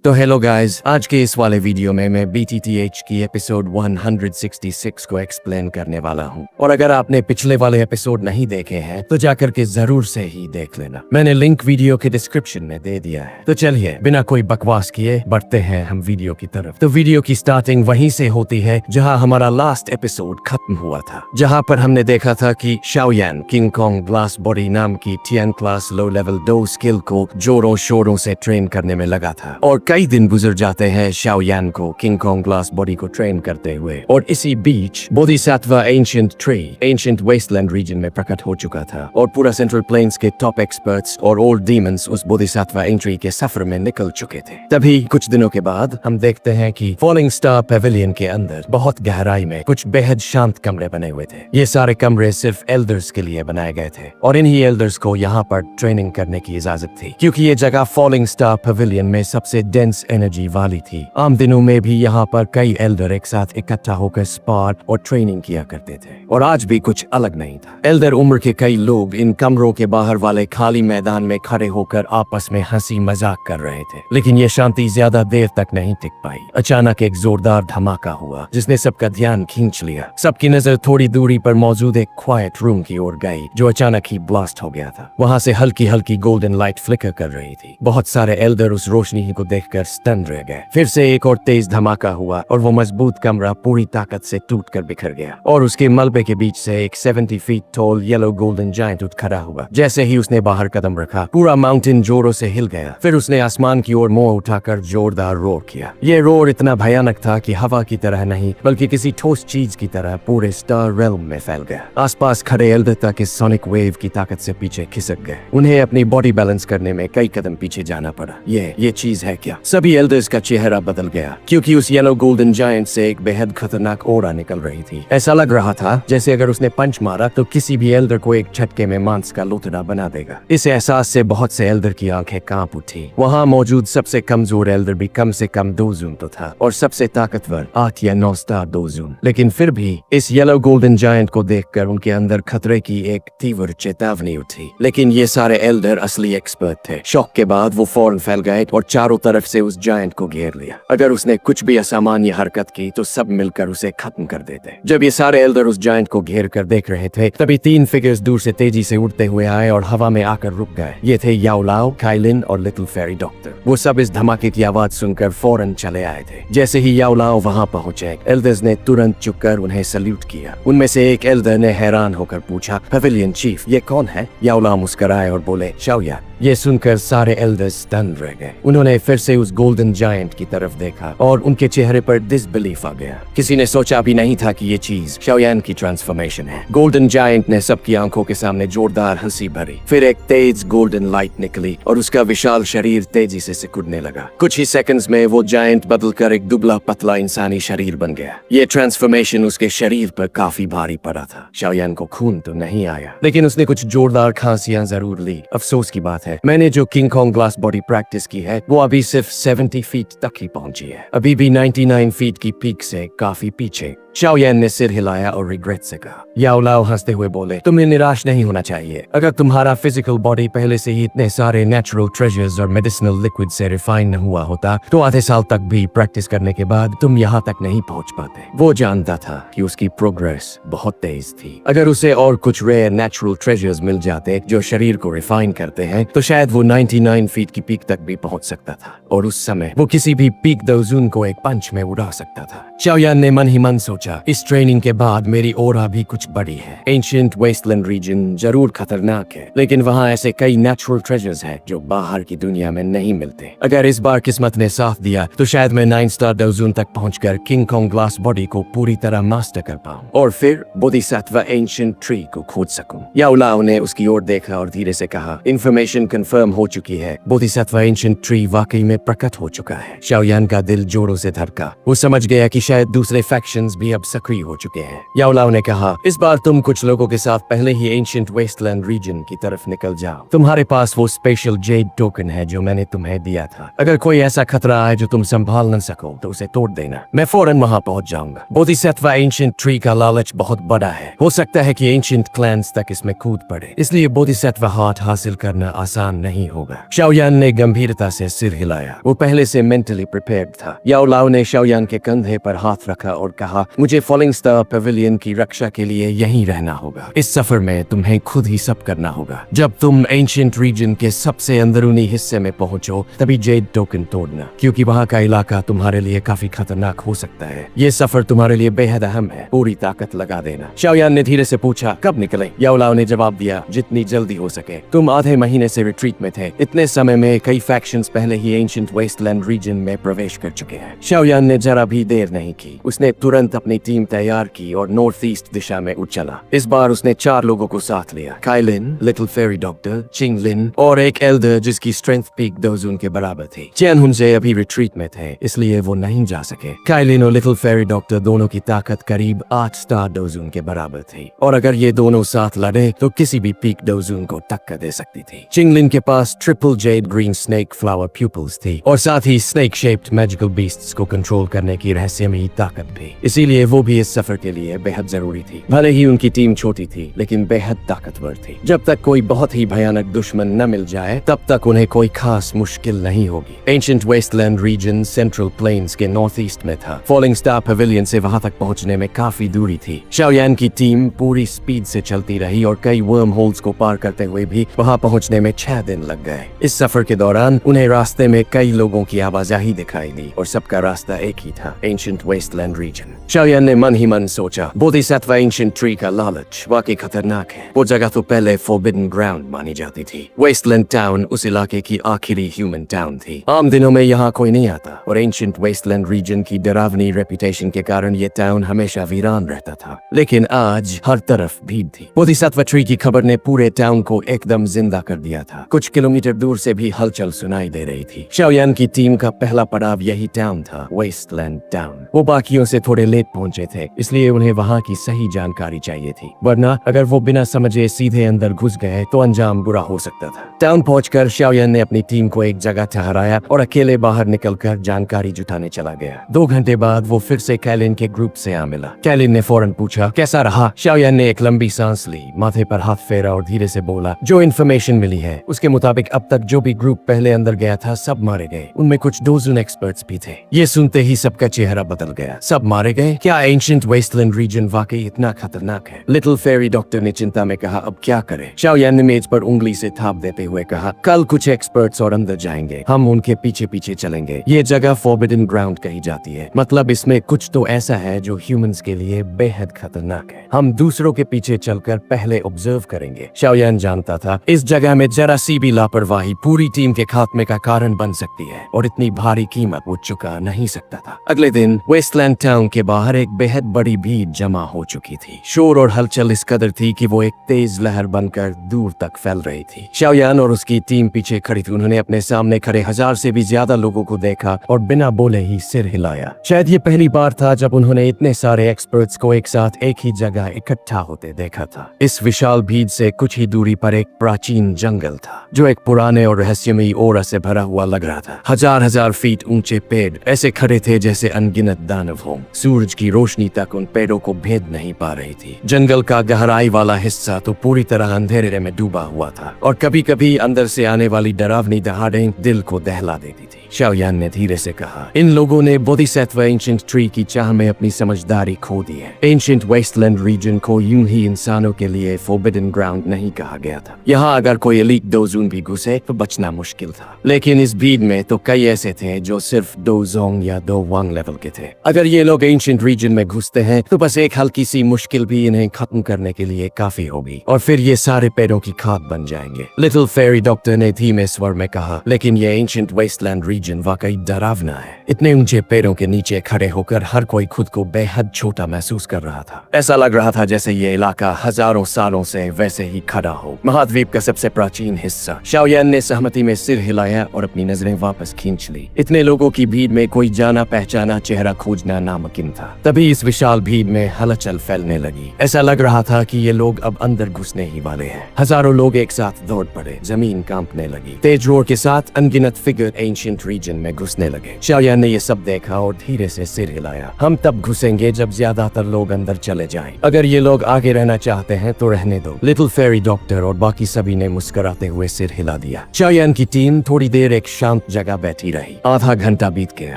तो hello guys, आज के इस वाले वीडियो में मैं BTTH की एपिसोड 166 को एक्सप्लेन करने वाला हूँ। और अगर आपने पिछले वाले एपिसोड नहीं देखे हैं तो जाकर के जरूर से ही देख लेना। मैंने लिंक वीडियो के डिस्क्रिप्शन में दे दिया है। तो चलिए बिना कोई बकवास किए बढ़ते हैं हम वीडियो की तरफ। तो वीडियो की स्टार्टिंग वहीं से होती है जहाँ हमारा लास्ट एपिसोड खत्म हुआ था, जहाँ पर हमने देखा था कि शाओयान किंग कॉन्ग ग्लास बॉडी नाम की टियन क्लास लो लेवल 2 स्किल को जोरों शोरों से ट्रेन करने में लगा था। और कई दिन गुजर जाते हैं शाओयान को किंग कॉन्ग ग्लास बॉडी को ट्रेन करते हुए। और इसी बीच Bodhisattva ancient tree ancient wasteland region में प्रकट हो चुका था और पूरा सेंट्रल प्लेन्स के टॉप एक्सपर्ट्स और ओल्ड डीमंस उस बोधिसत्व एंट्री के सफर में निकल चुके थे। तभी कुछ दिनों के बाद हम देखते हैं कि फॉलिंग स्टार पेविलियन के अंदर बहुत गहराई में कुछ बेहद शांत कमरे बने हुए थे। ये सारे कमरे सिर्फ एल्डर्स के लिए बनाए गए थे और इन्हीं एल्डर्स को यहाँ पर ट्रेनिंग करने की इजाजत थी, क्योंकि ये जगह फॉलिंग स्टार पेविलियन में सबसे डेंस एनर्जी वाली थी। आम दिनों में भी यहाँ पर कई एल्डर एक साथ इकट्ठा होकर स्पार और ट्रेनिंग किया करते थे और आज भी कुछ अलग नहीं था। एल्डर उम्र के कई लोग इन कमरों के बाहर वाले खाली मैदान में खड़े होकर आपस में हंसी मजाक कर रहे थे, लेकिन ये शांति ज्यादा देर तक नहीं टिक पाई। अचानक एक जोरदार धमाका हुआ जिसने सबका ध्यान खींच लिया। सबकी नजर थोड़ी दूरी पर मौजूद एक क्वाइट रूम की ओर गई जो अचानक ही ब्लास्ट हो गया था। वहाँ से हल्की हल्की गोल्डन लाइट फ्लिकर कर रही थी। बहुत सारे एल्डर उस रोशनी को देखकर स्टन रह गए। फिर से एक और तेज धमाका हुआ और वो मजबूत कमरा पूरी ताकत से टूटकर बिखर गया और उसके मलबे के बीच से एक 70 feet tall yellow golden giant उठ खड़ा हुआ। जैसे ही उसने बाहर कदम रखा पूरा माउंटेन जोरों से हिल गया। फिर उसने आसमान की ओर मुंह उठाकर जोरदार रोर किया। ये रोर इतना भयानक था कि हवा की तरह नहीं बल्कि किसी ठोस चीज की तरह पूरे स्टार रेल्म में फैल गया। आसपास खड़े एल्डर तक इस सोनिक वेव की ताकत से पीछे खिसक गए। उन्हें अपनी बॉडी बैलेंस करने में कई कदम पीछे जाना पड़ा। ये चीज है क्या? सभी एल्डर्स का चेहरा बदल गया क्योंकि उस येलो गोल्डन जायंट से एक बेहद खतरनाक ओरा निकल रही थी। ऐसा लग रहा था जैसे अगर उसने पंच मारा तो किसी भी एल्डर को एक झटके में मांस का लुथड़ा बना देगा। इस एहसास से बहुत से एल्डर की आंखें कांप उठी। वहाँ मौजूद सबसे कमजोर एल्डर भी कम से कम 2 जून तो था और सबसे ताकतवर 8 या 9 स्टार 2 जून। लेकिन फिर भी इस येलो गोल्डन जायंट को देखकर उनके अंदर खतरे की एक तीव्र चेतावनी उठी। लेकिन ये सारे एल्डर असली एक्सपर्ट थे। शॉक के बाद वो फौरन फैल गए और चारों तरफ से उस जायंट को घेर लिया। अगर उसने कुछ भी असामान्य हरकत की तो सब मिलकर उसे खत्म कर देते। जब ये सारे एल्डर उस जायंट को घेर कर देख रहे थे तभी 3 फिगर्स दूर से तेजी से उड़ते हुए आए और हवा में आकर रुक गए। ये थे याओ लाओ, काइलिन और लिटिल फेरी डॉक्टर। वो सब इस धमाके की आवाज सुनकर फौरन चले आए थे। जैसे ही याओ लाओ वहाँ पहुंचे एल्डर्स ने तुरंत झुककर उन्हें सल्यूट किया। उनमें से एक एल्डर ने हैरान होकर पूछा, पेविलियन चीफ ये कौन है? याओ लाओ मुस्कुराए और बोले, शाओयान। ये सुनकर सारे एल्डर्स स्टन रह गए। उन्होंने फिर से उस गोल्डन जायंट की तरफ देखा और उनके चेहरे पर डिसबिलीफ आ गया। किसी ने सोचा भी नहीं था कि ये चीज शाओयान की ट्रांसफॉर्मेशन है। गोल्डन जायंट ने सबकी आंखों के सामने जोरदार हंसी भरी। फिर एक तेज गोल्डन लाइट निकली और उसका विशाल शरीर तेजी से सिकुड़ने लगा। कुछ ही सेकंड्स में वो जायंट बदलकर एक दुबला पतला इंसानी शरीर बन गया। ये ट्रांसफॉर्मेशन उसके शरीर पर काफी भारी पड़ा था। शाओयान को खून तो नहीं आया लेकिन उसने कुछ जोरदार खांसियां जरूर ली। अफसोस की बात है मैंने जो king Kong glass body practice की है वो अभी सिर्फ 70 फीट तक ही पहुंची है, अभी भी 99 फीट की पीक से काफी पीछे। शाओयान ने सिर हिलाया और रिग्रेट से कहा। याओ लाओ हंसते हुए बोले, तुम्हें निराश नहीं होना चाहिए। अगर तुम्हारा फिजिकल बॉडी पहले से ही इतने सारे नेचुरल ट्रेजर्स और मेडिसिनल लिक्विड से रिफाइन न हुआ होता तो आधे साल तक भी प्रैक्टिस करने के बाद तुम यहाँ तक नहीं पहुँच पाते। वो जानता था कि उसकी प्रोग्रेस बहुत तेज थी। अगर उसे और कुछ रेयर नेचुरल ट्रेजर्स मिल जाते जो शरीर को रिफाइन करते हैं तो शायद वो 99 फीट की पीक तक भी पहुँच सकता था और उस समय वो किसी भी पीक 2 जून को एक पंच में उड़ा सकता था। शाओयान ने मन ही मन सोचा, इस ट्रेनिंग के बाद मेरी ओरा भी कुछ बड़ी है। एंशिएंट वेस्टलैंड रीजन जरूर खतरनाक है लेकिन वहाँ ऐसे कई नेचुरल ट्रेजर्स हैं जो बाहर की दुनिया में नहीं मिलते। अगर इस बार किस्मत ने साथ दिया तो शायद मैं 9 स्टार 2 जून तक पहुंचकर किंग कॉन्ग ग्लास बॉडी को पूरी तरह मास्टर कर पाऊं और फिर बोधिसत्व एंशिएंट ट्री को खोज सकूं। याओ लाओ ने उसकी ओर देखा और धीरे से कहा, इंफॉर्मेशन कंफर्म हो चुकी है। बोधिसत्व एंशिएंट ट्री वाकई में प्रकट हो चुका है। शाओयान का दिल जोरों से धड़का। वो समझ गया कि शायद दूसरे फैक्शंस भी अब सक्रिय हो चुके हैं। याओलाओ ने कहा, इस बार तुम कुछ लोगों के साथ पहले ही एंशिएंट वेस्टलैंड रीजन की तरफ निकल जाओ। तुम्हारे पास वो स्पेशल जेड टोकन है जो मैंने तुम्हें दिया था। अगर कोई ऐसा खतरा आए जो तुम संभाल न सको तो उसे तोड़ देना। मैं फौरन वहां पहुंच जाऊंगा। बोधिसत्व एंशिएंट ट्री का लालच बहुत बड़ा है। हो सकता है कि एंशिएंट क्लैंस तक इसमें कूद पड़े, इसलिए बोधिसत्व हार्ट हासिल करना आसान नहीं होगा। शाओयान ने गंभीरता से सिर हिलाया। वो पहले से मेंटली प्रिपेयर्ड था। याओलाओ ने शाओयान के कंधे पर हाथ रखा और कहा, मुझे फॉलिंग स्टार पेविलियन की रक्षा के लिए यहीं रहना होगा। इस सफर में तुम्हें खुद ही सब करना होगा। जब तुम एंशिएंट रीजन के सबसे अंदरूनी हिस्से में पहुंचो तभी जेड टोकन तोड़ना, क्योंकि वहां का इलाका तुम्हारे लिए काफी खतरनाक हो सकता है। ये सफर तुम्हारे लिए बेहद अहम है। पूरी ताकत लगा देना। शाओयान ने धीरे से पूछा, कब निकले? याओलाओ ने जवाब दिया, जितनी जल्दी हो सके। तुम आधे महीने से रिट्रीट में थे। इतने समय में कई फैक्शंस पहले ही एंशिएंट वेस्टलैंड रीजन में प्रवेश कर चुके हैं। शाओयान ने जरा भी देर नहीं की। उसने तुरंत अपनी टीम तैयार की और नॉर्थ ईस्ट दिशा में उछला। इस बार उसने 4 लोगों को साथ लिया। Kaelin, little fairy doctor, Chinglen और एक एल्डर जिसकी स्ट्रेंथ पीक डोजून के बराबर थी। चैन हुनजे अभी रिट्रीट में थे, इसलिए वो नहीं जा सके। काइलिन और लिटिल फेरी डॉक्टर दोनों की ताकत करीब 8 स्टार डोजून के बराबर थी, और अगर ये दोनों साथ लड़े तो किसी भी पीक डोजून को टक्कर दे सकती थी। चिंगलिन के पास triple jade green snake flower pupils थी और साथ ही स्नेक शेप्ड मैजिकल बीस्ट्स को कंट्रोल करने की रहस्यमयी ताकत भी, इसीलिए वो भी इस सफर के लिए बेहद जरूरी थी। भले ही उनकी टीम छोटी थी लेकिन बेहद ताकतवर थी। जब तक कोई बहुत ही भयानक दुश्मन न मिल जाए तब तक उन्हें कोई खास मुश्किल नहीं होगी। Ancient wasteland region central plains के नॉर्थ ईस्ट में था। फॉलिंग स्टार पेविलियन से वहां तक पहुंचने में काफी दूरी थी। शाओयान की टीम पूरी स्पीड से चलती रही और कई वर्म होल्स को पार करते हुए भी वहां पहुंचने में 6 दिन लग गए। इस सफर के दौरान उन्हें रास्ते में कई लोगों की आवाजाही दिखाई दी और सबका रास्ता एक ही था, एंशिएंट वेस्टलैंड रीजन। शाओयान ने मन ही मन सोचा, बोधिसत्व एंशिएंट ट्री का लालच वाकई खतरनाक है। वो जगह तो पहले फॉरबिडन ग्राउंड मानी जाती थी। वेस्टलैंड टाउन उस इलाके की आखिरी ह्यूमन टाउन थी। आम दिनों में यहाँ कोई नहीं आता और एंशिएंट वेस्टलैंड रीजन की डरावनी रेपुटेशन के कारण ये टाउन हमेशा वीरान रहता था। लेकिन आज हर तरफ भीड़ थी। बोधिसत्व ट्री की खबर ने पूरे टाउन को एकदम जिंदा कर दिया था। कुछ किलोमीटर दूर से भी हलचल सुनाई दे रही थी। शाओयान की टीम का पहला पड़ाव यही टाउन था, वेस्टलैंड टाउन। वो बाकियों से थोड़े लेट पहुंचे थे, इसलिए उन्हें वहाँ की सही जानकारी चाहिए थी, वरना अगर वो बिना समझे सीधे अंदर घुस गए तो अंजाम बुरा हो सकता था। टाउन पहुंचकर शाओयान ने अपनी टीम को एक जगह ठहराया और अकेले बाहर निकलकर जानकारी जुटाने चला गया। 2 घंटे बाद वो फिर से कैलिन के ग्रुप से आ मिला। कैलिन ने फौरन पूछा, कैसा रहा? शाओयान ने एक लंबी सांस ली, माथे पर हाथ फेरा और धीरे से बोला, जो इन्फॉर्मेशन मिली है उसके मुताबिक अब तक जो भी ग्रुप पहले अंदर गया था सब मारे गए। उनमें कुछ डोजन एक्सपर्ट्स भी थे। ये सुनते ही सबका चेहरा बदल गया। सब मारे गए? क्या एंशिएंट वेस्टलैंड रीजन वाकई इतना खतरनाक है? लिटिल फेरी डॉक्टर ने चिंता में कहा, अब क्या करें? शाओयान ने मेज पर उंगली से थाप देते हुए कहा, कल कुछ एक्सपर्ट्स और अंदर जाएंगे, हम उनके पीछे पीछे चलेंगे। ये जगह फॉरबिडन ग्राउंड कही जाती है, मतलब इसमें कुछ तो ऐसा है जो ह्यूमंस के लिए बेहद खतरनाक है। हम दूसरों के पीछे चलकर पहले ऑब्जर्व करेंगे। शाओयान जानता था इस जगह में जरा सी भी लापरवाही पूरी टीम के खात्मे का कारण बन सकती है और इतनी भारी कीमत वो चुका नहीं सकता था। अगले दिन वेस्टलैंड टाउन के बाहर एक बेहद बड़ी भीड़ जमा हो चुकी थी। शोर और हलचल इस कदर थी कि वो एक तेज लहर बनकर दूर तक फैल रही थी। शाओयान और उसकी टीम पीछे खड़ी थी। उन्होंने अपने सामने खड़े 1000 से भी ज्यादा लोगों को देखा और बिना बोले ही सिर हिलाया। शायद ये पहली बार था जब उन्होंने इतने सारे एक्सपर्ट्स को एक साथ एक ही जगह इकट्ठा होते देखा था। इस विशाल भीड़ से कुछ ही दूरी पर एक प्राचीन जंगल था जो एक पुराने और रहस्यमयी ओरा से भरा हुआ लग रहा था। हजार फीट ऊंचे पेड़ ऐसे खड़े थे जैसे अनगिनत दानव हों। सूरज की रोशनी तक उन पेड़ों को भेद नहीं पा रही थी। जंगल का गहराई वाला हिस्सा तो पूरी तरह अंधेरे में डूबा हुआ था और कभी कभी अंदर से आने वाली डरावनी दहाड़ें दिल को दहला देती थी। शाओयान ने धीरे से कहा, इन लोगों ने बोधिसत्व एंशिएंट ट्री की चाह में अपनी समझदारी खो दी है। एंशिएंट वेस्टलैंड रीजन को यूं ही इंसानों के लिए फॉरबिडन ग्राउंड नहीं कहा गया था। यहाँ अगर कोई एलीट डोजून भी घुसे तो बचना मुश्किल था। लेकिन इस भीड़ में तो कई ऐसे थे जो सिर्फ 2 जोंग या 2 वांग लेवल के थे। अगर ये लोग एंशिएंट रीजन में घुसते हैं तो बस एक हल्की सी मुश्किल भी इन्हें खत्म करने के लिए काफी होगी और फिर ये सारे पेड़ों की खाद बन जाएंगे। लिटिल फेरी डॉक्टर ने धीमे स्वर में कहा, लेकिन ये एंशिएंट वेस्टलैंड रीजन वाकई डरावना है। इतने ऊंचे पेड़ों के नीचे खड़े होकर हर कोई खुद को बेहद छोटा महसूस कर रहा था। ऐसा लग रहा था जैसे ये इलाका हजारों सालों से वैसे ही खड़ा हो। महाद्वीप का सबसे प्राचीन हिस्सा। शाओयान ने सहमति में सिर हिलाया और अपनी नजरें वापस खींच ली। इतने लोगों की भीड़ में कोई जाना पहचाना चेहरा खोजना नामुमकिन था। तभी इस विशाल भीड़ में हलचल फैलने लगी। ऐसा लग रहा था कि ये लोग अब अंदर घुसने ही वाले हैं। हजारों लोग एक साथ दौड़ पड़े, जमीन कांपने लगी। तेज रोर के साथ अनगिनत फिगर एंशिएंट रीजन में घुसने लगे। शाओयान ने ये सब देखा और धीरे से सिर हिलाया। हम तब घुसेंगे जब ज्यादातर लोग अंदर चले जाएं। अगर ये लोग आगे रहना चाहते हैं तो रहने दो। लिटिल फेरी डॉक्टर और बाकी सभी ने मुस्कुराते हुए सिर हिला दिया। शाओयान की टीम थोड़ी देर एक शांत जगह बैठी रही। आधा घंटा बीत गया,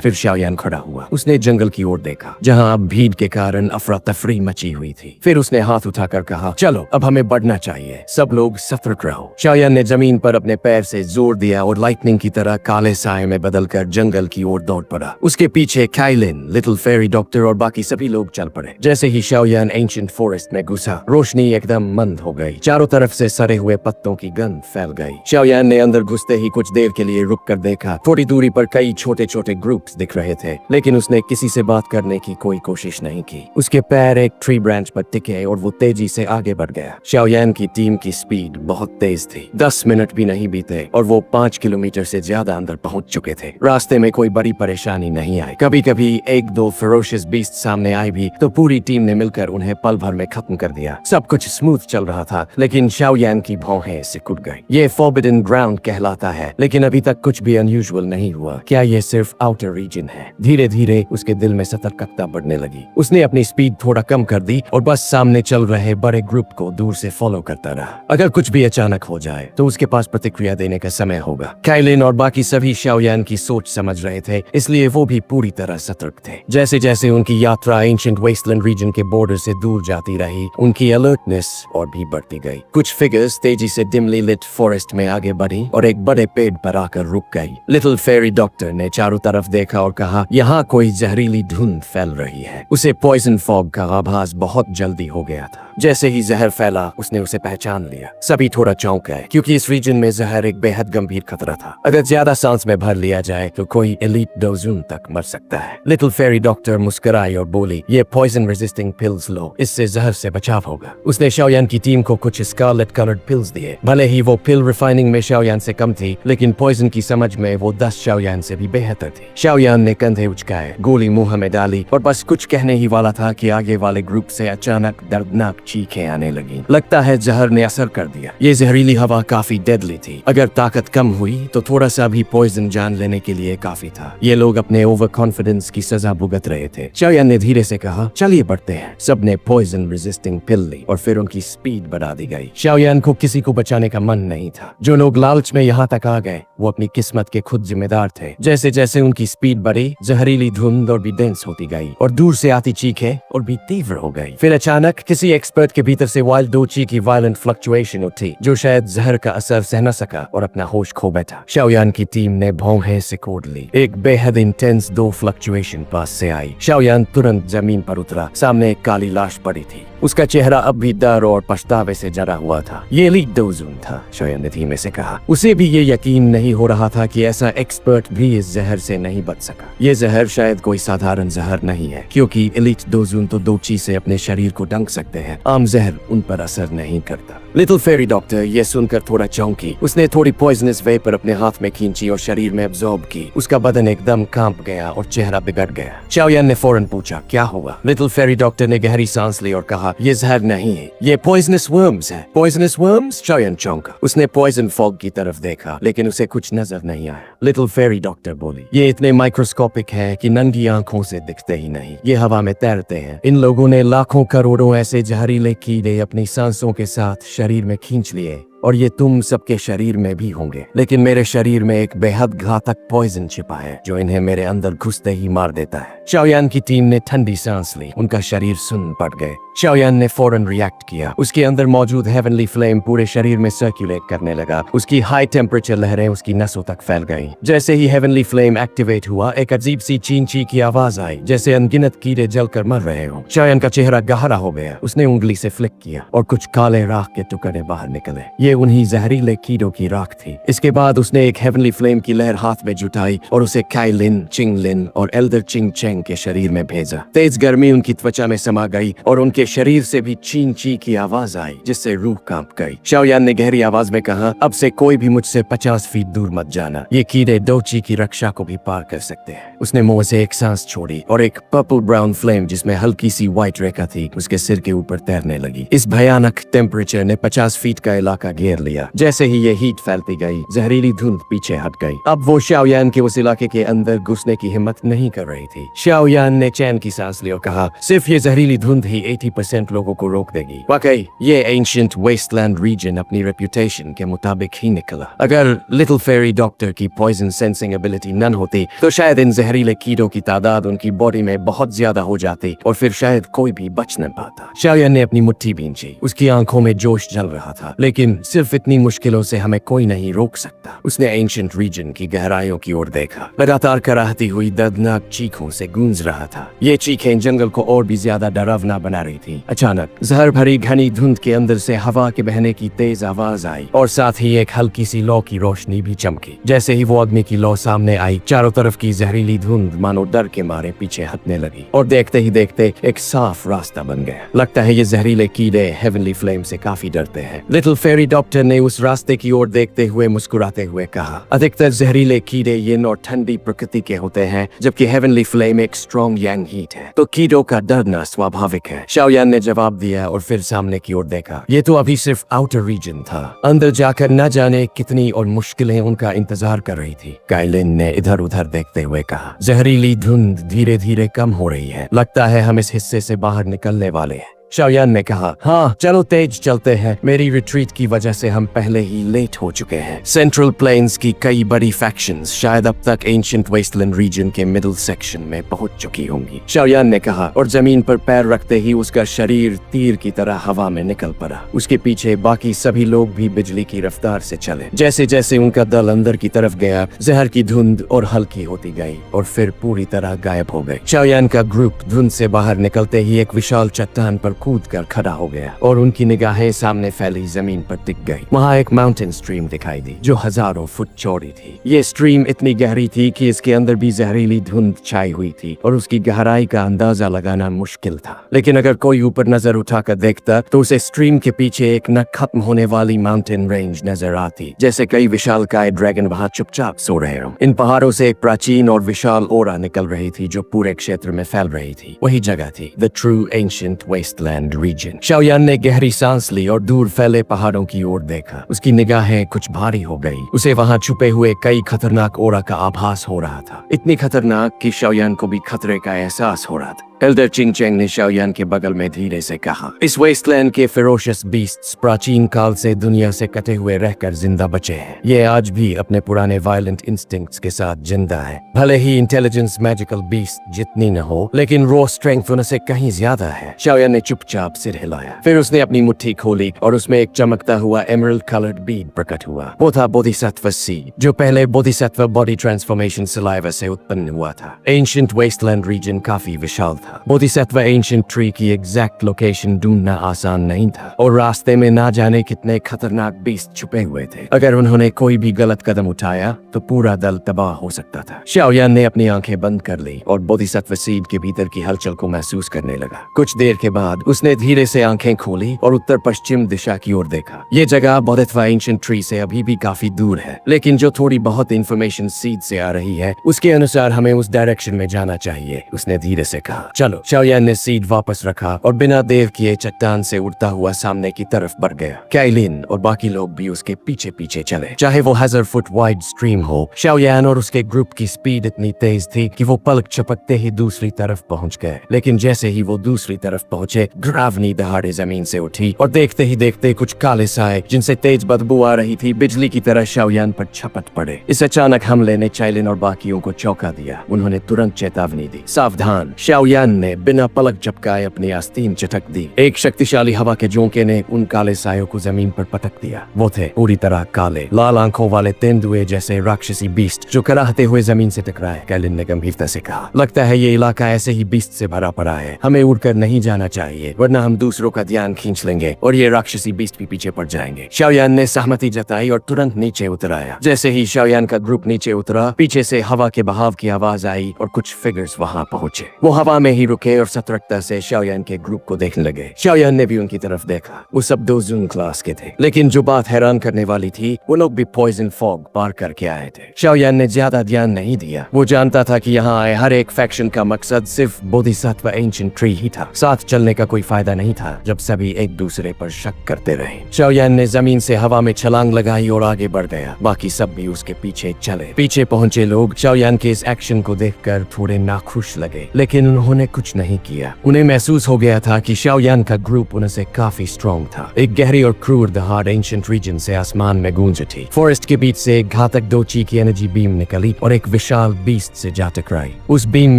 फिर शाओयान खड़ा हुआ। उसने जंगल की ओर देखा, जहाँ अब भीड़ के कारण अफरा तफरी मची हुई थी। फिर उसने हाथ उठाकर कहा, चलो अब हमें बढ़ना चाहिए, सब लोग सतर्क रहो। शाओयान ने जमीन पर अपने पैर से जोर दिया और लाइटनिंग की तरह काले साए में बदलकर जंगल की ओर दौड़ पड़ा। उसके पीछे काइलिन, लिटिल फेरी डॉक्टर और बाकी सभी लोग चल पड़े। जैसे ही शाओयान एंशिएंट फॉरेस्ट में घुसा, रोशनी एकदम मंद हो गई। चारों तरफ से सड़े हुए पत्तों की गंध फैल गई। शाओयान ने अंदर घुसते ही कुछ देर के लिए रुक कर देखा। थोड़ी दूरी पर कई छोटे छोटे ग्रुप्स दिख रहे थे, लेकिन उसने किसी से बात करने की कोई कोशिश नहीं की। उसके पैर एक ट्री ब्रांच पर टिके और वो तेजी से आगे बढ़ गया। शाओयान की टीम की स्पीड बहुत तेज थी। 10 मिनट भी नहीं बीते और वो 5 किलोमीटर से ज्यादा अंदर पहुंच चुके थे। रास्ते में कोई बड़ी परेशानी नहीं आई। कभी कभी एक दो फेरोशियस बीस्ट सामने आई भी तो पूरी टीम ने मिलकर उन्हें पल भर में खत्म कर दिया। सब कुछ स्मूथ चल रहा था, लेकिन शाओयान की भौहें सिकुड़ गई। ये फॉरबिडन ग्राउंड कहलाता है, लेकिन अभी तक कुछ भी अनयूजुअल नहीं हुआ। क्या ये सिर्फ आउटर रीजन है? धीरे धीरे उसके दिल में सतर्कता बढ़ने लगी। उसने अपनी स्पीड थोड़ा कम कर दी और बस सामने चल रहे बड़े ग्रुप को दूर से फॉलो करता रहा। अगर कुछ भी अचानक हो जाए तो उसके पास प्रतिक्रिया देने का समय होगा। काइलिन और बाकी सभी शाओयान की सोच समझ रहे थे, इसलिए वो भी पूरी तरह सतर्क थे। जैसे जैसे उनकी यात्रा एंशिएंट वेस्टलैंड रीजन के बॉर्डर से दूर जाती रही, उनकी अलर्टनेस और भी बढ़ती गई। कुछ फिगर्स तेजी से डिमली लिट फॉरेस्ट में आगे बढ़ी और एक बड़े पेड़ पर आकर रुक गई। लिटिल फेरी डॉक्टर ने चारों तरफ देखा और कहा, यहाँ कोई जहरीली धुंध फैल रही है। उसे पॉइजन फॉग का आभास बहुत जल्दी हो गया था। जैसे ही जहर फैला, उसने उसे पहचान लिया। सभी थोड़ा चौंक गए, क्योंकि इस रीजन में जहर एक बेहद गंभीर खतरा था। अगर ज्यादा सांस में भर लिया जाए तो कोई एलीट डोजून तक मर सकता है। लिटिल फेरी डॉक्टर मुस्कुराई और बोली, ये पॉइजन रेजिस्टिंग पिल्स लो, इससे जहर से बचाव होगा। उसने शाओयान की टीम को कुछ स्कारलेट कलर्ड पिल्स दिए। भले ही वो पिल रिफाइनिंग में शाओयान से कम थी, लेकिन पॉइजन की समझ में वो 10 शाओयान से भी बेहतर थी। शाओयान ने कंधे उचकाए, गोली मुंह में डाली और बस कुछ कहने ही वाला था कि आगे वाले ग्रुप से अचानक दर्दनाक चीखें आने लगी। लगता है जहर ने असर कर दिया। ये जहरीली हवा काफी डेडली थी। अगर ताकत कम हुई तो थोड़ा सा भी पॉइजन जान लेने के लिए काफी था। ये लोग अपने ओवर कॉन्फिडेंस की सजा भुगत रहे थे। शाओयान ने धीरे से कहा, चलिए बढ़ते हैं। सबने पॉइजन रेजिस्टिंग पिल ली और फिर उनकी स्पीड बढ़ा दी गई। शाओयान को किसी को बचाने का मन नहीं था। जो लोग लालच में यहाँ तक आ गए, वो अपनी किस्मत के खुद जिम्मेदार थे। जैसे जैसे उनकी स्पीड बढ़ी, जहरीली धुंध और भी डेंस होती गई और दूर से आती चीखें और भी तीव्र हो गई। फिर अचानक किसी एक्सपर्ट के भीतर से वाइल्ड डोची की वायलेंट फ्लक्चुएशन उठी, जो शायद जहर का असर सह न सका और अपना होश खो बैठा। शाओयान की टीम ने भौहें सिकोड़ ली। एक बेहद इंटेंस दो फ्लक्चुएशन पास से आई। शाओयान तुरंत जमीन पर उतरा। सामने एक काली लाश पड़ी थी। उसका चेहरा अब भी डर और पछतावे से जरा हुआ था। ये एलीट डोजून था, शाओयान ने धीमे से कहा। उसे भी ये यकीन नहीं हो रहा था कि ऐसा एक्सपर्ट भी इस जहर से नहीं बच सका। ये जहर शायद कोई साधारण जहर नहीं है, क्योंकि एलीट डोजून तो डोची से अपने शरीर को डंक सकते हैं। आम जहर उन पर असर नहीं करता। लिटिल फेरी डॉक्टर ये सुनकर थोड़ा चौंकी। उसने थोड़ी पॉइजनस वेपर अपने हाथ में खींची और शरीर में अब्सॉर्ब की। उसका बदन एकदम कांप गया और चेहरा बिगड़ गया। शाओयान ने फौरन पूछा, क्या हुआ? लिटिल फेरी डॉक्टर ने गहरी सांस ली और कहा, ये जहर नहीं है, ये पॉइजनस वर्म्स है। Poisonous worms? शाओयान चौंका। उसने पॉइजन फॉग की तरफ देखा, लेकिन उसे कुछ नजर नहीं आया। लिटिल फेरी डॉक्टर बोली, ये इतने माइक्रोस्कोपिक है कि नंगी आंखों से दिखते ही नहीं। ये हवा में तैरते हैं। इन लोगों ने लाखों करोड़ों ऐसे जहरीले कीड़े अपनी सांसों के साथ शरीर में खींच लिए, और ये तुम सबके शरीर में भी होंगे। लेकिन मेरे शरीर में एक बेहद घातक पॉइजन छिपा है, जो इन्हें मेरे अंदर घुसते ही मार देता है। शाओयान की टीम ने ठंडी सांस ली। उनका शरीर सुन्न पड़ गए। शाओयान ने फौरन रिएक्ट किया। उसके अंदर मौजूद हेवनली फ्लेम पूरे शरीर में सर्कुलेट करने लगा। उसकी हाई टेम्परेचर लहरें उसकी नसों तक फैल गईं। जैसे ही हेवनली फ्लेम एक्टिवेट हुआ, एक अजीब सी चीं ची की आवाज आई, जैसे अनगिनत कीड़े जलकर मर रहे हो। शाओयान का चेहरा गहरा हो गया। उसने उंगली से फ्लिक किया और कुछ काले राख के टुकड़े बाहर निकले। ये उन्हीं जहरीले कीड़ों की राख थी। इसके बाद उसने एक हेवनली फ्लेम की लहर हाथ में जुटाई और उसे काइलिन, चिंगलिन और एल्डर चिंग चेंग के शरीर में भेजा। तेज गर्मी उनकी त्वचा में समा गई और उनके शरीर से भी चीं ची की आवाज आई, जिससे रूह कांप गई। शाओयान ने गहरी आवाज में कहा, अब से कोई भी मुझसे 50 फीट दूर मत जाना। ये कीड़े डोची की रक्षा को भी पार कर सकते हैं। उसने मुंह से एक सांस छोड़ी और एक पर्पल ब्राउन फ्लेम जिसमें हल्की सी व्हाइट रेखा थी उसके सिर के ऊपर तैरने लगी। इस भयानक टेम्परेचर ने 50 फीट का इलाका घेर लिया। जैसे ही ये हीट फैलती गई, जहरीली धुंध पीछे हट गई। अब वो शाओयान के उस इलाके के अंदर घुसने की हिम्मत नहीं कर रही थी। शाओयान ने चैन की सांस ली और कहा, सिर्फ ये जहरीली धुंध ही 80% लोगों को रोक देगी। वाकई ये एंशिएंट वेस्टलैंड रीजन अपनी रेप्यूटेशन के मुताबिक ही निकला। अगर लिटिल फेरी डॉक्टर की पॉइजन सेंसिंग एबिलिटी नन होती तो शायद इन जहरीले कीड़ों की तादाद उनकी बॉडी में बहुत ज्यादा हो जाती और फिर शायद कोई भी बच न पाता। शाओयान ने अपनी मुट्ठी भींची। उसकी आंखों में जोश जल रहा था, लेकिन सिर्फ इतनी मुश्किलों से हमें कोई नहीं रोक सकता। उसने एंशिएंट रीजन की गहराइयों की ओर देखा। लगातार कराहती हुई दर्दनाक चीखों से गूंज रहा था। ये चीखें जंगल को और भी ज्यादा डरावना बना रही थी। अचानक जहर भरी घनी धुंध के अंदर से हवा के बहने की तेज आवाज आई और साथ ही एक हल्की सी लौ की रोशनी भी चमकी। जैसे ही वो अग्नि की लौ सामने आई, चारों तरफ की जहरीली धुंध मानो डर के मारे पीछे हटने लगी और देखते ही देखते एक साफ रास्ता बन गया। लगता है ये जहरीले कीड़े हेवनली फ्लेम से काफी डरते हैं। लिटिल फेरी डॉक्टर ने उस रास्ते की ओर देखते हुए मुस्कुराते हुए कहा, अधिकतर जहरीले कीड़े यिन और ठंडी प्रकृति के होते हैं, जबकि हेवनली फ्लेम एक स्ट्रॉन्ग यांग हीट है, तो कीड़ों का डरना स्वाभाविक है। शाओयान ने जवाब दिया और फिर सामने की ओर देखा। ये तो अभी सिर्फ आउटर रीजन था, अंदर जाकर न जाने कितनी और मुश्किलें उनका इंतजार कर रही थी। काइलिन ने इधर उधर देखते हुए कहा, जहरीली धुंध धीरे धीरे कम हो रही है। लगता है हम इस हिस्से से बाहर निकलने वाले हैं। शाओयान ने कहा, हाँ चलो तेज चलते हैं। मेरी रिट्रीट की वजह से हम पहले ही लेट हो चुके हैं। सेंट्रल प्लेन्स की कई बड़ी फैक्शंस शायद अब तक एंशिएंट वेस्टलैंड रीजन के मिडिल सेक्शन में पहुंच चुकी होंगी। शाओयान ने कहा और जमीन पर पैर रखते ही उसका शरीर तीर की तरह हवा में निकल पड़ा। उसके पीछे बाकी सभी लोग भी बिजली की रफ्तार से चले। जैसे जैसे उनका दल अंदर की तरफ गया, जहर की धुंध और हल्की होती गई और फिर पूरी तरह गायब हो गई। शाओयान का ग्रुप धुंध से बाहर निकलते ही एक विशाल चट्टान पर कूद कर खड़ा हो गया और उनकी निगाहें सामने फैली जमीन पर टिक गई। वहाँ एक माउंटेन स्ट्रीम दिखाई दी जो हजारों फुट चौड़ी थी। ये स्ट्रीम इतनी गहरी थी कि इसके अंदर भी जहरीली धुंध छाई हुई थी और उसकी गहराई का अंदाजा लगाना मुश्किल था। लेकिन अगर कोई ऊपर नजर उठाकर देखता तो उसे स्ट्रीम के पीछे एक न खत्म होने वाली माउंटेन रेंज नजर आती, जैसे कई विशालकाय ड्रैगन वहाँ चुपचाप सो रहे हों। इन पहाड़ों से एक प्राचीन और विशाल ओरा निकल रही थी जो पूरे क्षेत्र में फैल रही थी। वही जगह थी the true ancient wasteland region. Xiaoyan ने गहरी सांस ली और दूर फैले पहाड़ों की ओर देखा। उसकी निगाहें कुछ भारी हो गई। उसे वहां छुपे हुए कई खतरनाक ओरा का आभास हो रहा था, इतनी खतरनाक कि शाओयान को भी खतरे का एहसास हो रहा था। एल्डर चिंग चेंग ने शाओयान के बगल में धीरे से कहा, इस वेस्टलैंड के फेरोशियस बीस्ट्स प्राचीन काल से दुनिया से कटे हुए रहकर जिंदा बचे हैं। ये आज भी अपने पुराने वायलेंट इंस्टिंक्ट्स के साथ जिंदा है। भले ही इंटेलिजेंस मैजिकल बीस्ट जितनी न हो, लेकिन रॉ स्ट्रेंथ उनसे कहीं ज्यादा है। शाओयान ने चुपचाप सिर हिलाया। फिर उसने अपनी मुट्ठी खोली और उसमें एक चमकता हुआ एमरल्ड कलर्ड बीड प्रकट हुआ। वो था बोधिसत्व सीड, जो पहले बोधिसत्व बॉडी ट्रांसफॉर्मेशन सलाइवा से उत्पन्न हुआ था। एंशिएंट वेस्टलैंड रीजन काफी विशाल था। बोधिसत्व एंशिएंट ट्री की एग्जैक्ट लोकेशन ढूंढना आसान नहीं था और रास्ते में ना जाने कितने खतरनाक बीस्ट छुपे हुए थे। अगर उन्होंने कोई भी गलत कदम उठाया तो पूरा दल तबाह हो सकता था। शाओयान ने अपनी आंखें बंद कर ली और बोधिसत्व सीड के भीतर की हलचल को महसूस करने लगा। कुछ देर के बाद उसने धीरे से आंखें खोली और उत्तर पश्चिम दिशा की ओर देखा। ये जगह बोधिसत्व एंशिएंट ट्री से अभी भी काफी दूर है, लेकिन जो थोड़ी बहुत इंफॉर्मेशन सीड से आ रही है उसके अनुसार हमें उस डायरेक्शन में जाना चाहिए। उसने धीरे से कहा, चलो। शाओयान ने सीड वापस रखा और बिना देर किए चट्टान से उड़ता हुआ सामने की तरफ बढ़ गया। काइलिन और बाकी लोग भी उसके पीछे पीछे चले। चाहे वो 1000 फुट वाइड स्ट्रीम हो, शाओयान और उसके ग्रुप की स्पीड इतनी तेज थी कि वो पलक झपकते ही दूसरी तरफ पहुंच गए। लेकिन जैसे ही वो दूसरी तरफ पहुंचे, ग्रावनी दहाड़े जमीन से उठी और देखते ही देखते कुछ काले साए जिनसे तेज बदबू आ रही थी बिजली की तरह शाओयान पर छपट पड़े। इस अचानक हमले ने चाइलिन और बाकियों को चौंका दिया। उन्होंने तुरंत चेतावनी दी, सावधान। शाओयान ने बिना पलक झपकाए अपनी आस्तीन चटक दी। एक शक्तिशाली हवा के झोंके ने उन काले सायों को जमीन पर पटक दिया। वो थे पूरी तरह काले, लाल आंखों वाले तेंदुए जैसे राक्षसी बीस्ट जो कराहते हुए जमीन से टकराए। काइलिन ने गंभीरता से कहा, लगता है ये इलाका ऐसे ही बीस्ट से भरा पड़ा है। हमें उड़कर नहीं जाना चाहिए। चाहिए, वरना हम दूसरों का ध्यान खींच लेंगे और ये राक्षसी बीस्ट भी पीछे पड़ जाएंगे। शाओयान ने सहमति जताई और तुरंत नीचे उतर आया। जैसे ही शाओयान का ग्रुप नीचे उतरा, पीछे से हवा के बहाव की आवाज आई और कुछ फिगर्स वहां पहुंचे। वो हवा में ही रुके और सतर्कता से शाओयान के ग्रुप को देखने लगे। शाओयान ने भी उनकी तरफ देखा। वो सब 2 जून क्लास के थे, लेकिन जो बात हैरान करने वाली थी, वो लोग भी पॉइजन फॉग पार करके आए थे। शाओयान ने ज्यादा ध्यान नहीं दिया। वो जानता था कि यहाँ आए हर एक फैक्शन का मकसद सिर्फ बोधिसत्व एंशिएंट ट्री ही था। साथ चलने का कोई फायदा नहीं था जब सभी एक दूसरे पर शक करते रहे। शाओयान ने जमीन से हवा में छलांग लगाई और आगे बढ़ गया। बाकी सब भी उसके पीछे चले। पीछे पहुंचे लोग शाओयान के इस एक्शन को देखकर थोड़े नाखुश लगे, लेकिन उन्होंने कुछ नहीं किया। उन्हें महसूस हो गया था कि शाओयान का ग्रुप उनसे काफी स्ट्रॉन्ग था। एक गहरी और क्रूर दहाड़ एंशिएंट रीजन से आसमान में गूंज उठी। फॉरेस्ट के बीच से एक घातक डोची की एनर्जी बीम निकली और एक विशाल बीस्ट से जा टकराई। उस बीम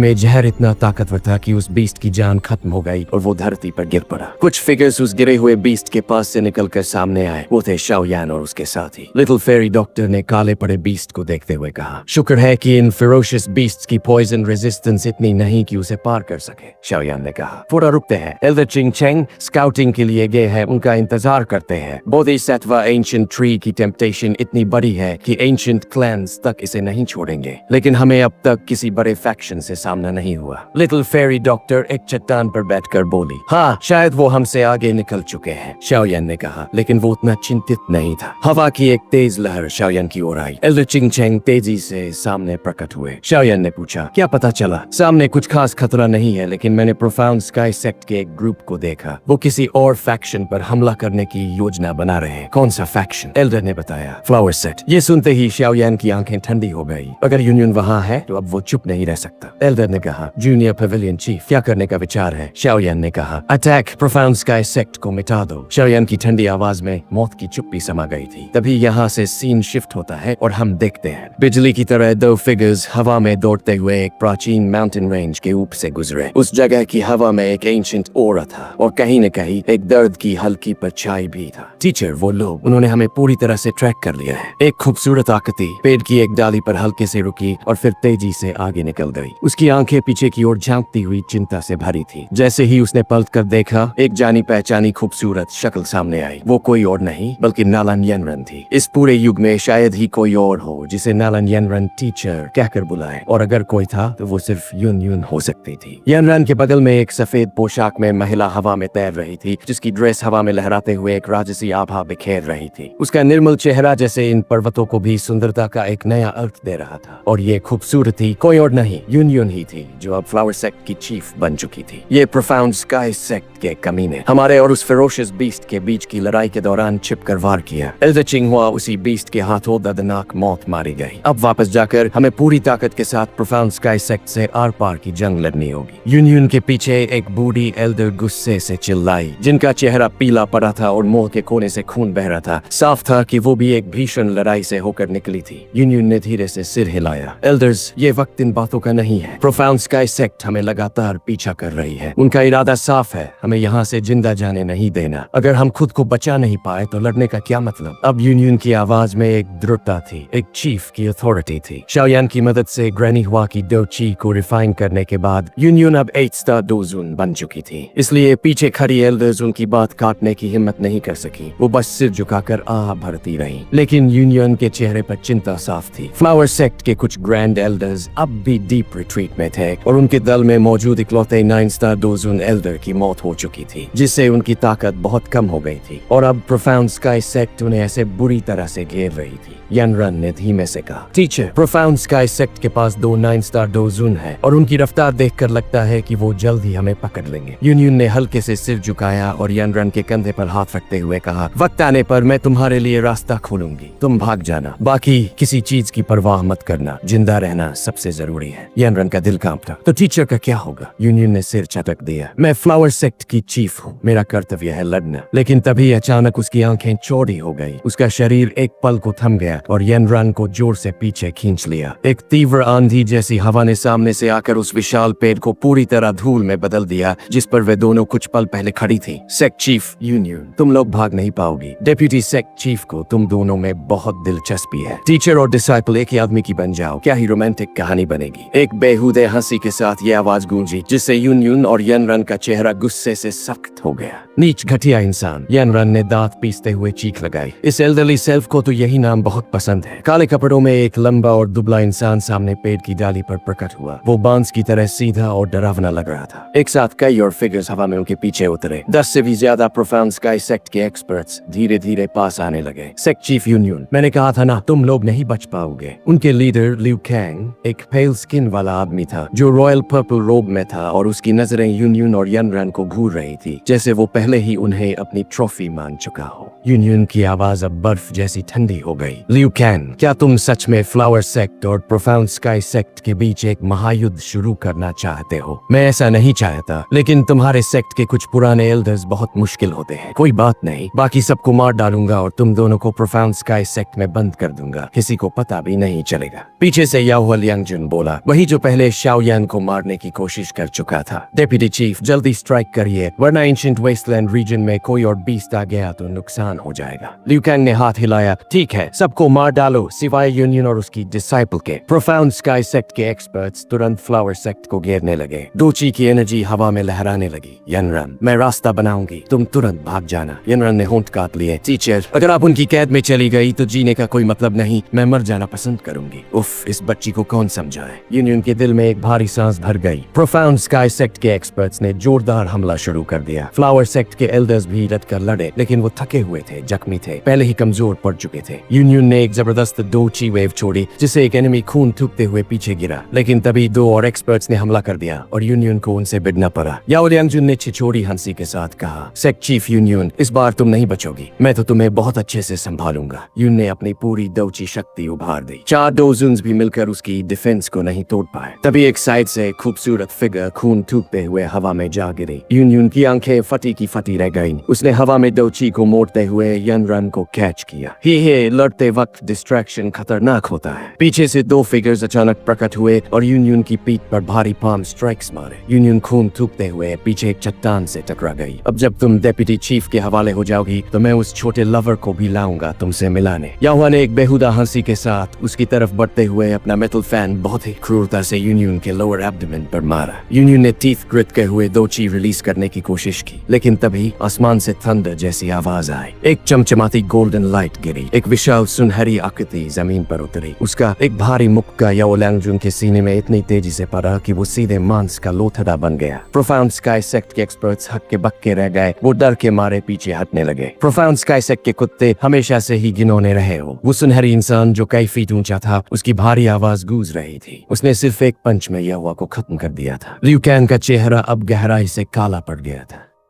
में जहर इतना ताकतवर था कि उस बीस्ट की जान खत्म हो गई और वो धरती पर गिर पड़ा। कुछ फिगर्स उस गिरे हुए बीस्ट के पास से निकलकर सामने आए। वो थे शाओयान और उसके साथी। लिटिल फेरी डॉक्टर ने काले पड़े बीस्ट को देखते हुए कहा, शुक्र है कि इन फेरोशियस बीस्ट्स की पॉइजन रेजिस्टेंस इतनी नहीं कि उसे पार कर सके। शाओयान ने कहा, थोड़ा रुकते हैं। एल्डर चिंगचेंग स्काउटिंग के लिए गए हैं, उनका इंतजार करते हैं। बोधिसत्व एंशिएंट ट्री की टेम्पटेशन इतनी बड़ी है कि एंशिएंट क्लैंस तक इसे नहीं छोड़ेंगे, लेकिन हमें अब तक किसी बड़े फैक्शन से सामना नहीं हुआ। लिटिल फेरी डॉक्टर एक चट्टान पर बैठकर बोली, हाँ शायद वो हमसे आगे निकल चुके हैं। शाओयान ने कहा, लेकिन वो उतना चिंतित नहीं था। हवा की एक तेज लहर शाओयान की ओर आई। एल्डर चिंगचेंग तेजी से सामने प्रकट हुए। शाओयान ने पूछा, क्या पता चला? सामने कुछ खास खतरा नहीं है, लेकिन मैंने प्रोफाउंड स्काई सेक्ट के एक ग्रुप को देखा। वो किसी और फैक्शन पर हमला करने की योजना बना रहे हैं। कौन सा फैक्शन? एल्डर ने बताया, फ्लावर सेट। ये सुनते ही शाओयान की आंखें ठंडी हो गई। अगर यूनियन वहाँ है तो अब वो चुप नहीं रह सकता। एल्डर ने कहा, जूनियर पेविलियन चीफ, क्या करने का विचार है? शाओयान ने कहा, अटैक प्रोफाउंड स्काई सेक्ट को मिटा दो। शाओयान की ठंडी आवाज में मौत की चुप्पी समा गई थी। तभी यहाँ से सीन शिफ्ट होता है और हम देखते हैं बिजली की तरह 2 फिगर्स हवा में दौड़ते हुए एक प्राचीन माउंटेन रेंज के ऊपर से गुजरे। उस जगह की हवा में एक एंशिएंट ओरा था और कहीं न कहीं एक दर्द की हल्की परछाई भी था। टीचर, वो लोग, उन्होंने हमें पूरी तरह से ट्रैक कर लिया है। एक खूबसूरत आकृति पेड़ की एक डाली पर हल्के से रुकी और फिर तेजी से आगे निकल गई। उसकी आंखें पीछे की ओर झांकती हुई चिंता से भरी थी। जैसे ही उसने पलट कर देखा, एक जानी पहचानी खूबसूरत शक्ल सामने आई। वो कोई और नहीं बल्कि नालन यनरन थी। इस पूरे युग में शायद ही कोई और हो जिसे नालन यनरन टीचर कहकर बुलाए, और अगर कोई था तो वो सिर्फ यून हो सकती थी। यनरन के बगल में एक सफेद पोशाक में महिला हवा में तैर रही थी, जिसकी ड्रेस हवा में लहराते हुए एक राजसी आभा बिखेर रही थी। उसका निर्मल चेहरा जैसे इन पर्वतों को भी सुंदरता का एक नया अर्थ दे रहा था। और ये खूबसूरती कोई और नहीं, यून ही थी, जो अब फ्लावर सेक्ट की चीफ बन चुकी थी। ये प्रोफाउंड स्काई सेक्ट के कमीने हमारे और उस फेरोशियस बीस्ट के बीच की लड़ाई के दौरान छिपकर वार किया। एल्डर चिंगहुआ उसी बीस्ट के हाथों दर्दनाक मौत मारी गई। अब वापस जाकर हमें पूरी ताकत के साथ प्रोफाउंड स्काई सेक्ट से आर पार की जंग लड़नी होगी। यूनियन के पीछे एक बूढ़ी एल्डर गुस्से से चिल्लाई, जिनका चेहरा पीला पड़ा था और मुंह के कोने से खून बह रहा था। साफ था कि वो भी एक भीषण लड़ाई से होकर निकली थी। यूनियन ने धीरे से सिर हिलाया। एल्डर्स, ये वक्त इन बातों का नहीं है। प्रोफाउंड स्काई सेक्ट हमें लगातार पीछा कर रही है। उनका इरादा साफ है, हमें यहाँ से जिंदा जाने नहीं देना। अगर हम खुद को बचा नहीं पाए तो लड़ने का क्या मतलब? अब यूनियन की आवाज में एक दृढ़ता थी, एक चीफ की अथॉरिटी थी। शाओयान की मदद से ग्रैनी हुआ की डोची को रिफाइन करने के बाद यूनियन अब 8 स्टार डोजून बन चुकी थी। इसलिए पीछे खड़ी एल्डर्स उनकी बात काटने की हिम्मत नहीं कर सकी। वो बस सिर झुकाकर आह भरती रही। लेकिन यूनियन के चेहरे पर चिंता साफ थी। फ्लावर सेक्ट के कुछ ग्रैंड एल्डर्स अब भी डीप रिट्रीट में थे और उनके दल में मौजूद इकलौते 9 स्टार डोजून एल्डर की मौत हो चुकी थी, जिससे उनकी ताकत बहुत कम हो गई थी। और अब प्रोफाउंड स्काई सेक्ट उन्हें ऐसे बुरी तरह से घेर रही थी। यनरन ने धीमे से कहा, टीचर, प्रोफाउंड स्काई सेक्ट के पास 2 9 स्टार डोजून है और उनकी रफ्तार देखकर लगता है कि वो जल्द ही हमें पकड़ लेंगे। यूनियन ने हल्के से सिर झुकाया और यनरन के कंधे पर हाथ रखते हुए कहा, वक्त आने पर मैं तुम्हारे लिए रास्ता खोलूंगी, तुम भाग जाना, बाकी किसी चीज की परवाह मत करना, जिंदा रहना सबसे जरूरी है। यनरन का दिल कांपता। तो टीचर का क्या होगा? यूनियन ने सिर चटक दिया। मैं फ्लावर सेक्ट की चीफ हूँ, मेरा कर्तव्य है लड़ना। लेकिन तभी अचानक उसकी आंखें चौड़ी हो गई। उसका शरीर एक पल को थम गया और यनरन को जोर से पीछे खींच लिया। एक तीव्र आंधी जैसी हवा ने सामने से आकर उस विशाल पेड़ को पूरी तरह धूल में बदल दिया जिस पर वे दोनों कुछ पल पहले खड़ी थी। सेक्ट चीफ यूनियन, तुम लोग भाग नहीं पाओगी। डेप्यूटी सेक्ट चीफ को तुम दोनों में बहुत दिलचस्पी है। टीचर और डिसाइपल एक ही आदमी की बन जाओ, क्या ही रोमांटिक कहानी बनेगी। एक बेहुदे हंसी के साथ यह आवाज गूंजी जिससे यूनियन और यनरन का चेहरा गुस्से से सख्त हो गया। नीच घटिया इंसान, यनरन ने दांत पीसते हुए चीख लगाई। इस एल्डरली सेल्फ को तो यही नाम बहुत पसंद है। काले कपड़ों में एक लंबा और दुबला इंसान सामने पेड़ की डाली पर प्रकट हुआ। वो बांस की तरह सीधा और डरावना लग रहा था। एक साथ कई और फिगर्स हवा में उनके पीछे उतरे। 10 से भी ज्यादा प्रोफाउंड स्काई सेक्ट के एक्सपर्ट्स धीरे धीरे पास आने लगे। सेक्ट चीफ यूनियन, मैंने कहा था ना तुम लोग नहीं बच पाओगे। उनके लीडर लिu कैंग एक पेल स्किन वाला आदमी था जो रॉयल पर्पल रोब में था और उसकी नजरें यूनियन और यनरन को घूर रही थी जैसे वो पहले ही उन्हें अपनी ट्रॉफी मान चुका हो। यूनियन की आवाज अब बर्फ जैसी ठंडी हो गई। लिu कैंग, क्या तुम सच में फ्लावर सेक्ट और प्रोफाउंड स्काई सेक्ट के बीच एक महायुद्ध शुरू करना चाहते हो? मैं ऐसा नहीं चाहता, लेकिन तुम्हारे सेक्ट के कुछ पुराने एल्डर्स बहुत मुश्किल होते हैं। कोई बात नहीं, बाकी सबको मार डालूंगा और तुम दोनों को प्रोफाउंड स्काई सेक्ट में बंद कर दूंगा। किसी को पता भी नहीं चलेगा। पीछे से याओ लियांगजुन बोला, वही जो पहले शाओयान को मारने की कोशिश कर चुका था। डेप्यूटी चीफ, जल्दी स्ट्राइक करिए वरना एंशिएंट वेस्टलैंड रीजन में कोई और बीस्ट आ गया तो नुकसान हो जाएगा। लिu कैंग ने हाथ हिलाया, ठीक है, सबको मार डालो सिवाय यूनियन और उसकी डिसाइपल के। प्रोफाउंड स्काई सेक्ट के एक्सपर्ट्स तुरंत फ्लावर सेक्ट को घेरने लगे। डोची की एनर्जी हवा में लहराने लगी। यनरन, मैं रास्ता बनाऊंगी, तुम तुरंत भाग जाना। यनरन ने होंठ काट लिए। टीचर, अगर आप उनकी कैद में चली गई तो जीने का कोई मतलब नहीं, मैं मर जाना पसंद करूंगी। उफ, इस बच्ची को कौन समझाए। यूनियन के दिल में एक भारी सांस भर गई। प्रोफाउंड स्काई सेक्ट के एक्सपर्ट्स ने जोरदार हमला शुरू कर दिया। फ्लावर सेक्ट के एल्डर्स भी डट कर लड़े, लेकिन वो थके हुए थे, जख्मी थे, पहले ही कमजोर पड़ चुके थे। यूनियन ने एक जबरदस्त डोची वेव छोड़ी जिससे एक एनिमी खून थूकते हुए पीछे गिरा, लेकिन तभी दो और एक्सपर्ट्स ने हमला कर दिया और यूनियन को उनसे भिड़ना पड़ा। याओ लियांगजुन ने छिछोरी हंसी के साथ कहा, सेक्ट चीफ यूनियन, इस बार तुम नहीं बचोगी, मैं तो तुम्हें बहुत अच्छे से संभालूंगा। यून ने अपनी पूरी डोची शक्ति उभार दी। 4 डोजुन्स भी मिलकर उसकी डिफेंस को नहीं तोड़ पाए। तभी एक साइड से खूबसूरत फिगर खून थूकते हुए हवा में जा गिरी। यूनियन की आंखें फटी की फटी रह गईं। उसने हवा में डोची को मोड़ते हुए यनरन को कैच किया। ही लड़ते वक्त डिस्ट्रैक्शन खतरनाक होता है। पीछे से 2 फिगर्स अचानक प्रकट हुए और यूनियन की पीठ पर भारी पाम स्ट्राइक्स मारे। यूनियन खून थूकते हुए पीछे एक चट्टान से टकरा गई। अब जब तुम डेप्यूटी चीफ के हवाले हो जाओगी तो मैं उस छोटे लवर को भी लाऊंगा तुमसे मिलाने। याहुआ ने एक बेहुदा हंसी के साथ उसकी तरफ बढ़ते हुए अपना मेटल फैन बहुत ही क्रूरता से यूनियन के लोअर एब्डोमेन पर मारा। यूनियन ने टीथ ग्रिट के हुए डोची रिलीज करने की कोशिश की, लेकिन तभी आसमान से थंडर जैसी आवाज आई। एक चमचमाती गोल्डन लाइट गिरी। एक विशाल सुनहरी आकृति जमीन पर उतरी। उसका एक भारी मुक्का याओ लियांगजुन के सीने में इतनी तेजी से पड़ा कि वो सीधे मांस का लोथड़ा बन गया। प्रोफाउंड स्काई सेक्ट के एक्सपर्ट्स हक्के बक्के रह गए। वो डर के मारे पीछे हटने लगे। प्रोफाउंड स्काई सेक्ट के कुत्ते हमेशा से ही घिनौने रहे हो। वो सुनहरी इंसान जो कई फीट ऊंचा था, उसकी भारी आवाज गूंज रही थी। उसने सिर्फ एक पंच में याहुआ को खत्म कर दिया था। लिu कैंग का चेहरा अब गहराई से काला पड़ गया था।